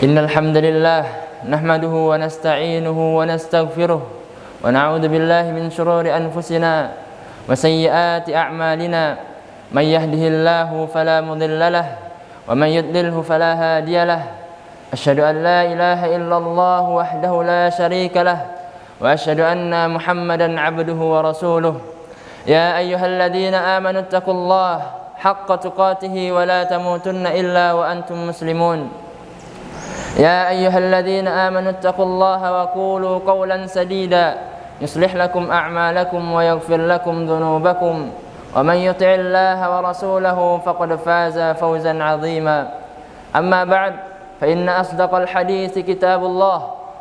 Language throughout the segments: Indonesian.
إن الحمد لله نحمده ونستعينه ونستغفره ونعوذ بالله من شرور أنفسنا وسيئات أعمالنا من يهده الله فلا مضل له ومن يضلله فلا هادي له أشهد أن لا إله إلا الله وحده لا شريك له وأشهد أن محمدا عبده ورسوله يا أيها الذين آمنوا اتقوا الله حق تقاته ولا تموتن إلا وأنتم مسلمون يا أيها الذين آمنوا اتقوا الله وقولوا قولا سديدا يصلح لكم أعمالكم ويغفر لكم ذنوبكم ومن يطع الله ورسوله فقد فاز فوزا عظيما أما بعد فإن أصدق الحديث كتاب الله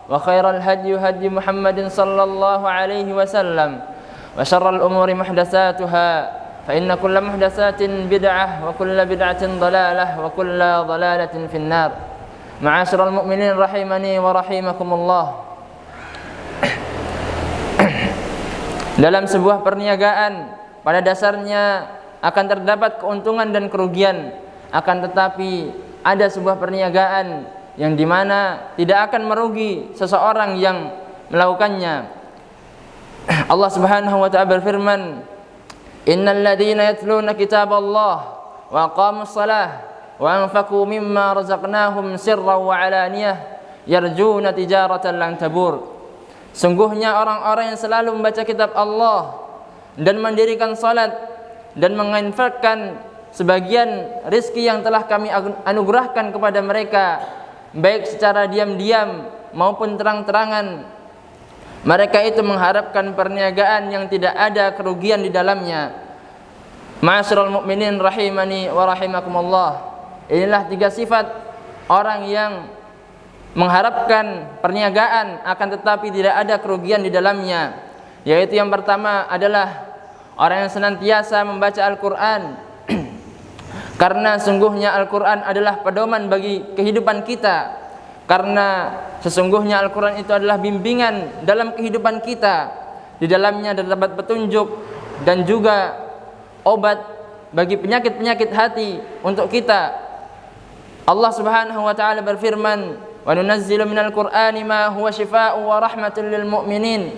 وخير الهدي هدي محمد صلى الله عليه وسلم وشر الأمور محدثاتها فإن كل محدثات بدعة وكل بدعة ضلالة وكل ضلالة في النار. Ma'asyiral mu'minin rahimani wa rahimakumullah. Dalam sebuah perniagaan, pada dasarnya akan terdapat keuntungan dan kerugian. Akan tetapi ada sebuah perniagaan yang dimana tidak akan merugi seseorang yang melakukannya. Allah Subhanahu wa ta'ala berfirman, Innal ladzina yatluna kitaballah wa aqamus salah wa anfaqu mimma razaqnahum sirran wa alaniyah yarjuna tijaratan lan tabur. Sungguhnya orang-orang yang selalu membaca kitab Allah dan mendirikan salat dan menginfakkan sebagian rezeki yang telah kami anugerahkan kepada mereka baik secara diam-diam maupun terang-terangan, mereka itu mengharapkan perniagaan yang tidak ada kerugian di dalamnya. Ma'asyiral mu'minin rahimani wa rahimakumullah. Inilah tiga sifat orang yang mengharapkan perniagaan akan tetapi tidak ada kerugian di dalamnya. Yaitu yang pertama adalah orang yang senantiasa membaca Al-Quran. Karena sungguhnya Al-Quran adalah pedoman bagi kehidupan kita. Karena sesungguhnya Al-Quran itu adalah bimbingan dalam kehidupan kita. Di dalamnya terdapat petunjuk dan juga obat bagi penyakit-penyakit hati untuk kita. Allah Subhanahu wa ta'ala berfirman, "Wa nunazzilu minal Qur'ani ma huwa shifaa'un wa rahmatun lil mu'minin."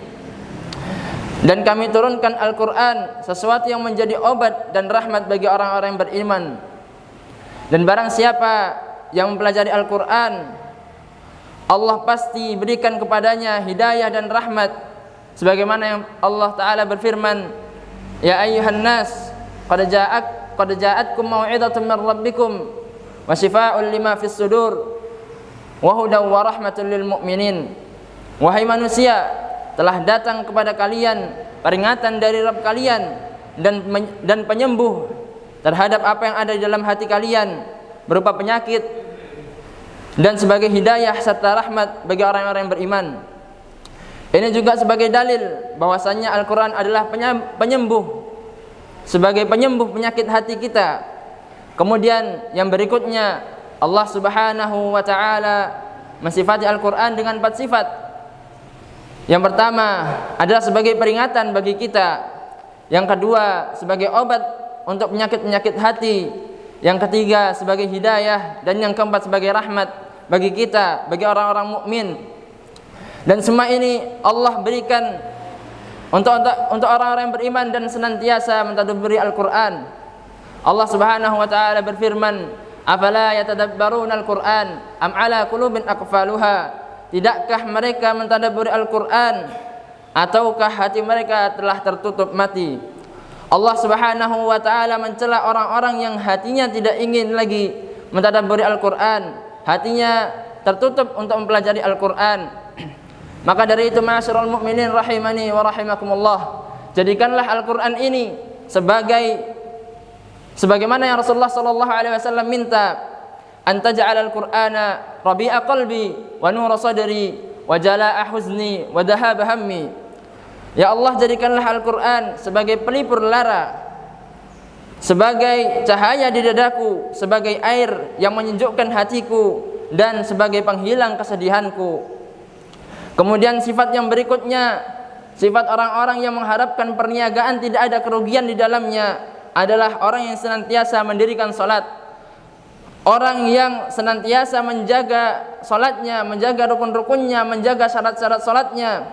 Dan kami turunkan Al-Qur'an sesuatu yang menjadi obat dan rahmat bagi orang-orang yang beriman. Dan barang siapa yang mempelajari Al-Qur'an, Allah pasti berikan kepadanya hidayah dan rahmat. Sebagaimana yang Allah Ta'ala berfirman, "Ya ayyuhan nas, qad ja'atkum mau'izatun min rabbikum wa shifaa'un lima fis sudur wa hudan wa rahmatun lil mu'minin." Wahai manusia, telah datang kepada kalian peringatan dari Rabb kalian dan penyembuh terhadap apa yang ada di dalam hati kalian berupa penyakit dan sebagai hidayah serta rahmat bagi orang-orang yang beriman. Ini juga sebagai dalil bahwasannya Al-Quran adalah penyembuh, sebagai penyembuh penyakit hati kita. Kemudian yang berikutnya, Allah Subhanahu wa ta'ala mensifati Al-Quran dengan 4 sifat. Yang pertama adalah sebagai peringatan bagi kita. Yang kedua sebagai obat untuk penyakit-penyakit hati. Yang ketiga sebagai hidayah. Dan yang keempat sebagai rahmat bagi kita, bagi orang-orang mukmin. Dan semua ini Allah berikan untuk orang-orang yang beriman dan senantiasa mentadabburi Al-Quran. Allah Subhanahu wa ta'ala berfirman, "Afala yatadabbaruna al-Qur'an am 'ala qulubin aqfaluha?" Tidakkah mereka mentadabburi Al-Qur'an ataukah hati mereka telah tertutup mati? Allah Subhanahu wa ta'ala mencela orang-orang yang hatinya tidak ingin lagi mentadabburi Al-Qur'an, hatinya tertutup untuk mempelajari Al-Qur'an. Maka dari itu ma'asyiral mu'minin rahimani wa rahimakumullah, jadikanlah Al-Qur'an ini sebagaimana yang Rasulullah sallallahu alaihi wasallam minta, "Anta ja'alal Qur'ana rabi'a qalbi wa nura sadri wa jalaa'a huzni wa dhahaba hammi." Ya Allah, jadikanlah Al-Qur'an sebagai pelipur lara, sebagai cahaya di dadaku, sebagai air yang menyejukkan hatiku dan sebagai penghilang kesedihanku. Kemudian sifat yang berikutnya, sifat orang-orang yang mengharapkan perniagaan tidak ada kerugian di dalamnya adalah orang yang senantiasa mendirikan salat. Orang yang senantiasa menjaga salatnya, menjaga rukun-rukunnya, menjaga syarat-syarat salatnya,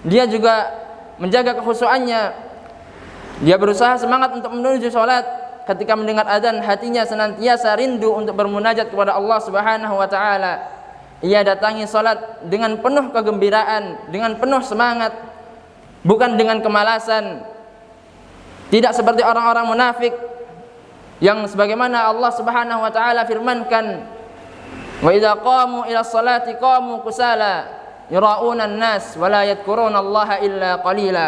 dia juga menjaga kekhusyuannya. Dia berusaha semangat untuk menuju salat. Ketika mendengar azan, hatinya senantiasa rindu untuk bermunajat kepada Allah Subhanahu wa taala. Ia datangi salat dengan penuh kegembiraan, dengan penuh semangat, bukan dengan kemalasan. Tidak seperti orang-orang munafik yang sebagaimana Allah Subhanahu wa taala firmankan, wa idza qamu ila sholati qamu kusala yura'una an-nas wa la yadhkuruna Allah illa qalila.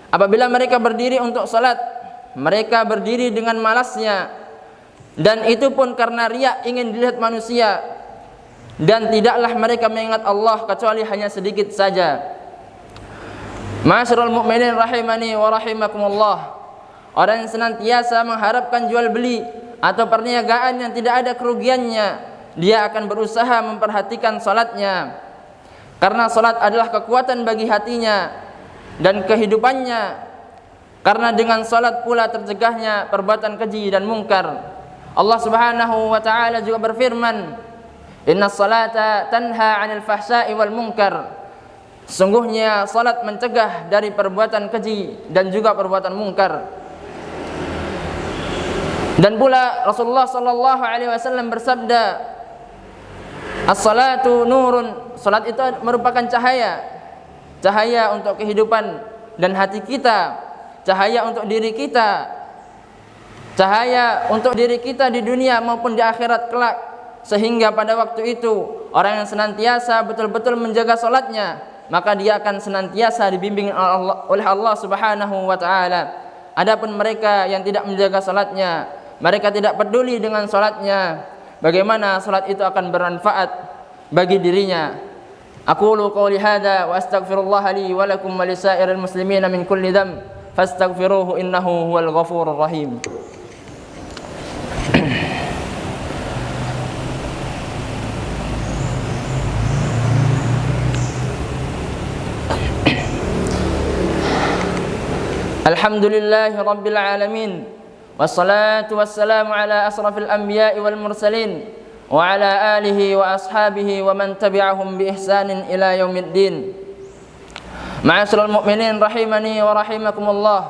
Apabila mereka berdiri untuk salat, mereka berdiri dengan malasnya, dan itu pun karena riya, ingin dilihat manusia, dan tidaklah mereka mengingat Allah kecuali hanya sedikit saja. Ma'asyiral mu'minin rahimani wa rahimakumullah. Orang yang senantiasa mengharapkan jual beli atau perniagaan yang tidak ada kerugiannya, dia akan berusaha memperhatikan salatnya, karena salat adalah kekuatan bagi hatinya dan kehidupannya. Karena dengan salat pula tercegahnya perbuatan keji dan mungkar. Allah Subhanahu wa taala juga berfirman, "Innas salata tanha 'anil fahsya'i wal munkar." Sungguhnya salat mencegah dari perbuatan keji dan juga perbuatan mungkar. Dan pula Rasulullah sallallahu alaihi wasallam bersabda, "As-salatu nurun." Salat itu merupakan cahaya. Cahaya untuk kehidupan dan hati kita, cahaya untuk diri kita, cahaya untuk diri kita di dunia maupun di akhirat kelak. Sehingga pada waktu itu orang yang senantiasa betul-betul menjaga salatnya, maka dia akan senantiasa dibimbing oleh Allah Subhanahu wa taala. Adapun mereka yang tidak menjaga salatnya, mereka tidak peduli dengan salatnya, bagaimana salat itu akan bermanfaat bagi dirinya. Aqulu qouli hadza wa astaghfirullah li wa lakum wa lisairil muslimina min kulli dhanb fastaghfiruhu innahu huwal ghafurur rahim. Alhamdulillahi rabbil alamin, wassalatu wassalamu ala asrafil anbiya'i wal mursalin wa ala alihi wa ashabihi wa man tabi'ahum bi ihsanin ila yaumiddin. Ma'asyiral mu'minin rahimani wa rahimakumullah.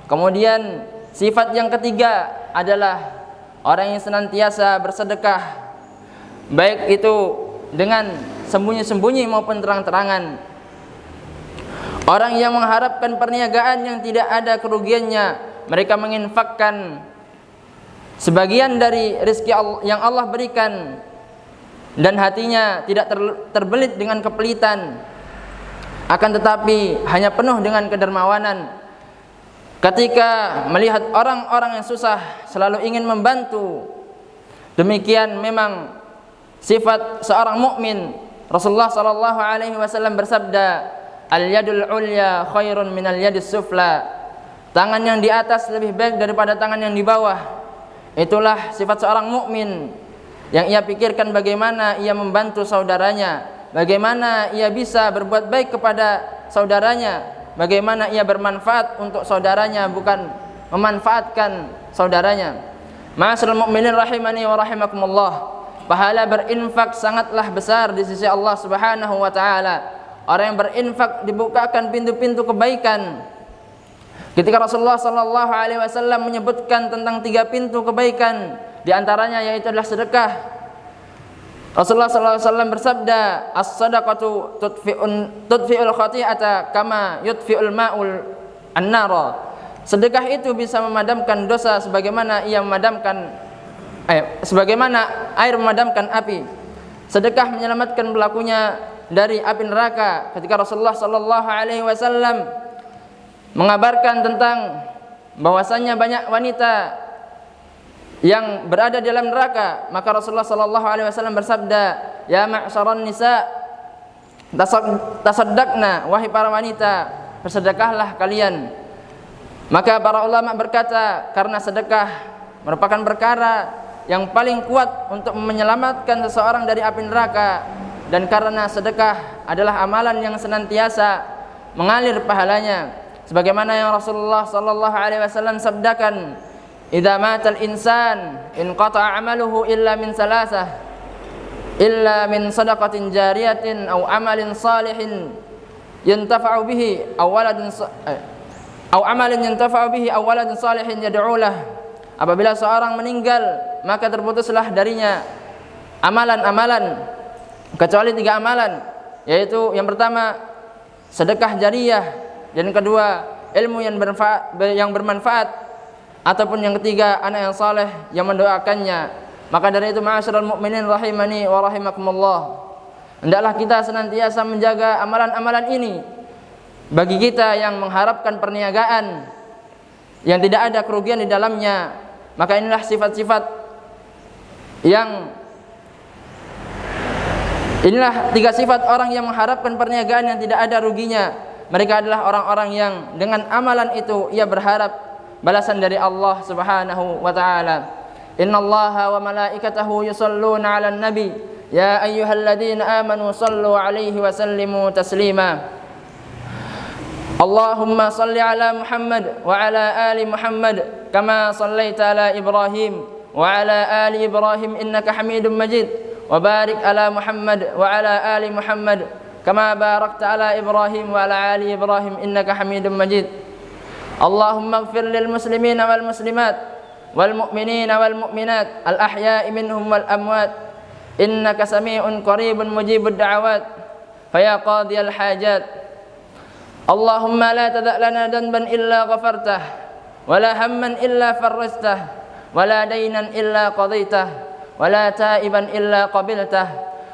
Kemudian sifat yang ketiga adalah orang yang senantiasa bersedekah, baik itu dengan sembunyi-sembunyi maupun terang-terangan. Orang yang mengharapkan perniagaan yang tidak ada kerugiannya, mereka menginfakkan sebagian dari rezeki yang Allah berikan, dan hatinya tidak terbelit dengan kepelitan, akan tetapi hanya penuh dengan kedermawanan. Ketika melihat orang-orang yang susah, selalu ingin membantu. Demikian memang sifat seorang mukmin. Rasulullah sallallahu alaihi wasallam bersabda, "Al-yadul ulya khairun minal yadis sufla." Tangan yang di atas lebih baik daripada tangan yang di bawah. Itulah sifat seorang mukmin, yang ia pikirkan bagaimana ia membantu saudaranya, bagaimana ia bisa berbuat baik kepada saudaranya, bagaimana ia bermanfaat untuk saudaranya, bukan memanfaatkan saudaranya. Ma'asyiral mu'minin rahimani wa rahimakumullah. Pahala berinfak sangatlah besar di sisi Allah Subhanahu wa taala. Orang yang berinfak dibukakan pintu-pintu kebaikan. Ketika Rasulullah sallallahu alaihi wasallam menyebutkan tentang 3 pintu kebaikan, di antaranya yaitu adalah sedekah. Rasulullah sallallahu alaihi wasallam bersabda, "As-sadaqatu tudfi'ul khati'ata kama yudfi'ul ma'ul an-nara." Sedekah itu bisa memadamkan dosa sebagaimana sebagaimana air memadamkan api. Sedekah menyelamatkan pelakunya dari api neraka. Ketika Rasulullah sallallahu alaihi wasallam mengabarkan tentang bahwasannya banyak wanita yang berada di dalam neraka, maka Rasulullah sallallahu alaihi wasallam bersabda, "Ya ma'syaran nisa, tasaddaqna, wahai para wanita, bersedekahlah kalian." Maka para ulama berkata, karena sedekah merupakan perkara yang paling kuat untuk menyelamatkan seseorang dari api neraka, dan karena sedekah adalah amalan yang senantiasa mengalir pahalanya, sebagaimana yang Rasulullah sallallahu alaihi wasallam sabdakan, idza mata al-insan inqata'a 'amaluhu illa min salasah, illa min sadaqatin jariyatin aw amalin salihin yantafa'u bihi aw waladin aw amalin yantafa'u bihi aw waladin salihin yad'u lah. Apabila seorang meninggal, maka terputuslah darinya amalan-amalan kecuali 3 amalan, yaitu yang pertama sedekah jariyah, dan kedua ilmu yang bermanfaat, ataupun yang ketiga anak yang saleh yang mendoakannya. Maka dari itu, ma'asyiral mukminin rahimani wa rahimakumullah, hendaklah kita senantiasa menjaga amalan-amalan ini bagi kita yang mengharapkan perniagaan yang tidak ada kerugian di dalamnya. Maka inilah sifat-sifat inilah 3 sifat orang yang mengharapkan perniagaan yang tidak ada ruginya. Mereka adalah orang-orang yang dengan amalan itu ia berharap balasan dari Allah Subhanahu wa taala. Innallaha wa malaikatahu yusholluna 'alan nabi ya ayyuhalladzina amanu shallu 'alaihi wa sallimu taslima. Allahumma shalli 'ala Muhammad wa 'ala ali Muhammad kama shallaita 'ala Ibrahim wa 'ala ali Ibrahim innaka Hamidum Majid. Wa barik 'ala Muhammad wa 'ala ali Muhammad kama barakta 'ala Ibrahim wa 'ala ali Ibrahim innaka Hamidum Majid. Allahumma ighfir lil muslimina wal muslimat wal mu'minina wal mu'minat al ahya'i minhum wal amwat innaka sami'un qaribun mujibud da'awat faya qadiyal hajat. Allahumma la tada' lana dhanban illa ghafartah wa la hamman illa farrajtah wa la daynan illa qadaitah wa la ta'iban illa qabiltah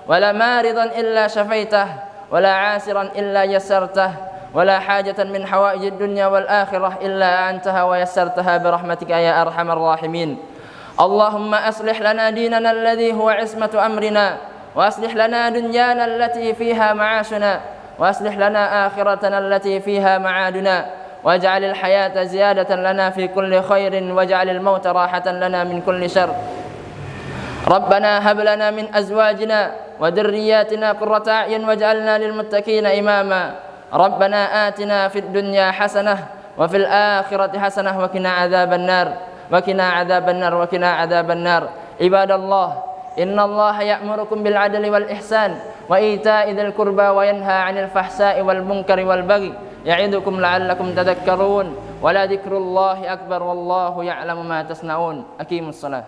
wa la maridan illa syafaitah ولا عاسرا إلا يسرته ولا حاجة من حوائج الدنيا والآخرة إلا أنتها ويسرتها برحمتك يا أرحم الراحمين. اللهم أصلح لنا ديننا الذي هو عصمة أمرنا وأصلح لنا دنيانا التي فيها معاشنا وأصلح لنا آخرتنا التي فيها معادنا واجعل الحياة زيادة لنا في كل خير واجعل الموت راحة لنا من كل شر. ربنا هب لنا من أزواجنا وذرياتنا قرة أعين واجعلنا للمتقين إماما. ربنا آتنا في الدنيا حسنة وفي الآخرة حسنة وقنا عذاب النار وقنا عذاب النار وقنا عذاب النار. عباد الله إن الله يأمركم بالعدل والإحسان وإيتاء ذي القربى وينهى عن الفحشاء والمنكر والبغي يعظكم لعلكم تذكرون ولذكر الله أكبر والله يعلم ما تصنعون. أقيموا الصلاة.